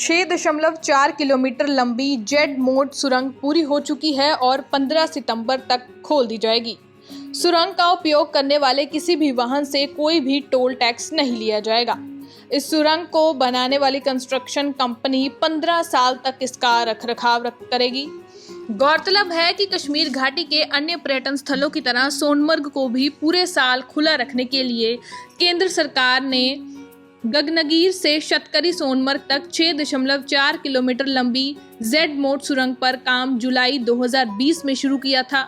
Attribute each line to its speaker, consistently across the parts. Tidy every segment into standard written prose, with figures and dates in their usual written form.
Speaker 1: 6.4 kilometre लंबी Z mode सुरंग पूरी हो चुकी है और 15 सितंबर तक खोल दी जाएगी। सुरंग का उपयोग करने वाले किसी भी वाहन से कोई भी टोल टैक्स नहीं लिया जाएगा। इस सुरंग को बनाने वाली कंस्ट्रक्शन कंपनी 15 साल तक इसका रखरखाव करेगी। गौरतलब है कि कश्मीर घाटी के अन्य पर्यटन स्थलों की तरह सोनमर्ग को भी पूरे साल खुला रखने के लिए केंद्र सरकार ने गगनगीर से शतकरी सोनमर्ग तक 6.4 किलोमीटर लंबी जेड मोड सुरंग पर काम जुलाई 2020 में शुरू किया था।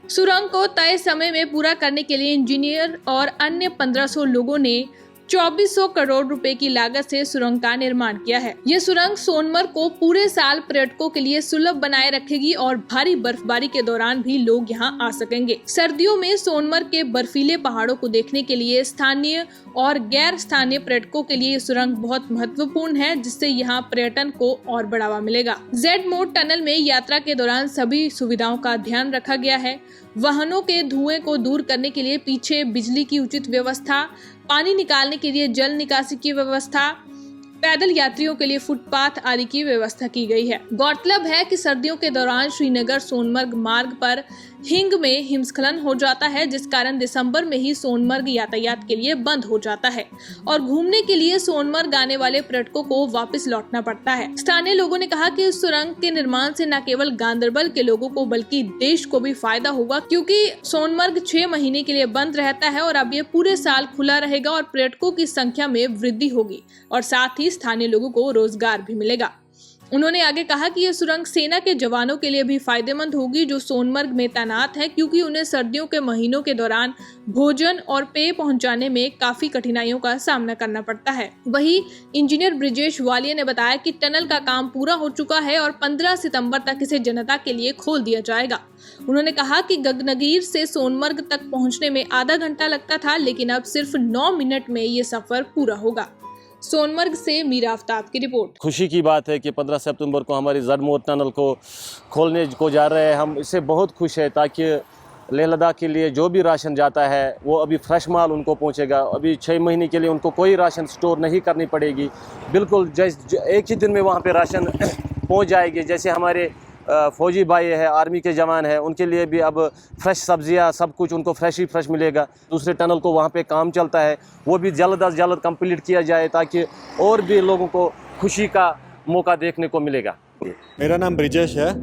Speaker 1: सुरंग को तय समय में पूरा करने के लिए इंजीनियर और अन्य 1500 लोगों ने 2400 करोड़ रुपए की लागत से सुरंग का निर्माण किया है। ये सुरंग सोनमर्ग को पूरे साल पर्यटकों के लिए सुलभ बनाए रखेगी और भारी बर्फबारी के दौरान भी लोग यहाँ आ सकेंगे। सर्दियों में सोनमर्ग के बर्फीले पहाड़ों को देखने के लिए स्थानीय और गैर स्थानीय पर्यटकों के लिए ये सुरंग बहुत महत्वपूर्ण है, जिससे यहाँ पर्यटन को और बढ़ावा मिलेगा। जेड मोड टनल में यात्रा के दौरान सभी सुविधाओं का ध्यान रखा गया है। वाहनों के धुएं को दूर करने के लिए पीछे बिजली की उचित व्यवस्था, पानी निकालने के लिए जल निकासी की व्यवस्था, पैदल यात्रियों के लिए फुटपाथ आदि की व्यवस्था की गई है। गौरतलब है कि सर्दियों के दौरान श्रीनगर सोनमर्ग मार्ग पर हिंग में हिमस्खलन हो जाता है, जिस कारण दिसंबर में ही सोनमर्ग यातायात के लिए बंद हो जाता है और घूमने के लिए सोनमर्ग आने वाले पर्यटकों को वापस लौटना पड़ता है। स्थानीय लोगों ने कहा कि इस सुरंग के निर्माण से न केवल गांदरबल के लोगों को बल्कि देश को भी फायदा होगा, क्योंकि सोनमर्ग 6 महीने के लिए बंद रहता है और अब ये पूरे साल खुला रहेगा और पर्यटकों की संख्या में वृद्धि होगी और साथ ही स्थानीय लोगों को रोजगार भी मिलेगा। उन्होंने आगे कहा कि यह सुरंग सेना के जवानों के लिए भी फायदेमंद होगी, जो सोनमर्ग में तैनात हैं, क्योंकि उन्हें सर्दियों के महीनों के दौरान भोजन और पेय पहुंचाने में काफी कठिनाइयों का सामना करना पड़ता है। वहीं इंजीनियर ब्रिजेश वालिया ने बताया कि टनल का काम पूरा हो चुका है और 15 सितंबर तक इसे जनता के लिए खोल दिया जाएगा। उन्होंने कहा कि गगनगीर से सोनमर्ग तक पहुँचने में आधा घंटा लगता था, लेकिन अब सिर्फ 9 मिनट में ये सफर पूरा होगा। सोनमर्ग से मीरा आफ्ताब की रिपोर्ट।
Speaker 2: खुशी की बात है कि 15 सितंबर को हमारी जेड मोड टनल को खोलने को जा रहे हैं। हम इससे बहुत खुश हैं, ताकि लेह लद्दाख के लिए जो भी राशन जाता है वो अभी फ्रेश माल उनको पहुंचेगा। अभी 6 महीने के लिए उनको कोई राशन स्टोर नहीं करनी पड़ेगी। बिल्कुल एक ही दिन में वहाँ पे राशन पहुँच जाएगी। जैसे हमारे फौजी भाई है, आर्मी के जवान है, उनके लिए भी अब फ्रेश सब्जियां सब कुछ उनको फ्रेश ही फ्रेश मिलेगा। दूसरे टनल को वहाँ पे काम चलता है, वो भी जल्द अज जल्द कंप्लीट किया जाए, ताकि और भी लोगों को खुशी का मौका देखने को मिलेगा।
Speaker 3: मेरा नाम ब्रिजेश है,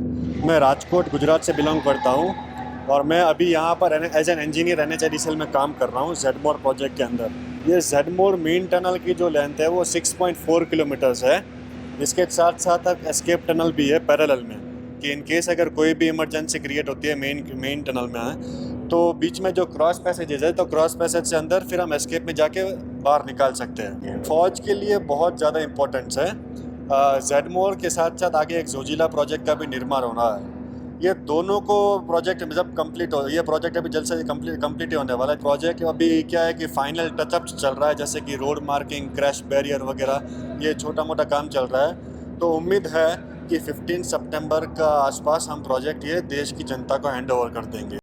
Speaker 3: मैं राजकोट गुजरात से बिलोंग करता हूँ और मैं अभी यहाँ पर एज एन इंजीनियर NHIDCL में काम कर रहा हूँ जेड मोड प्रोजेक्ट के अंदर। ये जेड मोड मेन टनल की जो लेंथ है वो 6.4 किलोमीटर्स है। इसके साथ साथ अब एस्केप टनल भी है पैरेलल में, कि इन केस अगर कोई भी इमरजेंसी क्रिएट होती है मेन टनल में है तो बीच में जो क्रॉस पैसेजेस है, तो क्रॉस पैसेज से अंदर फिर हम एस्केप में जाके बाहर निकाल सकते हैं। फौज के लिए बहुत ज़्यादा इम्पोर्टेंस है। जेड मोड के साथ साथ आगे एक जोजिला प्रोजेक्ट का भी निर्माण होना है। ये दोनों को प्रोजेक्ट जब कंप्लीट हो, ये प्रोजेक्ट अभी जल्द से कंप्लीट होने वाला है। प्रोजेक्ट अभी क्या है कि फाइनल टचअप चल रहा है, जैसे कि रोड मार्किंग, क्रैश बैरियर वगैरह, ये छोटा मोटा काम चल रहा है। तो उम्मीद है कि 15 सितंबर का आसपास हम प्रोजेक्ट ये देश की जनता को हैंड ओवर कर देंगे।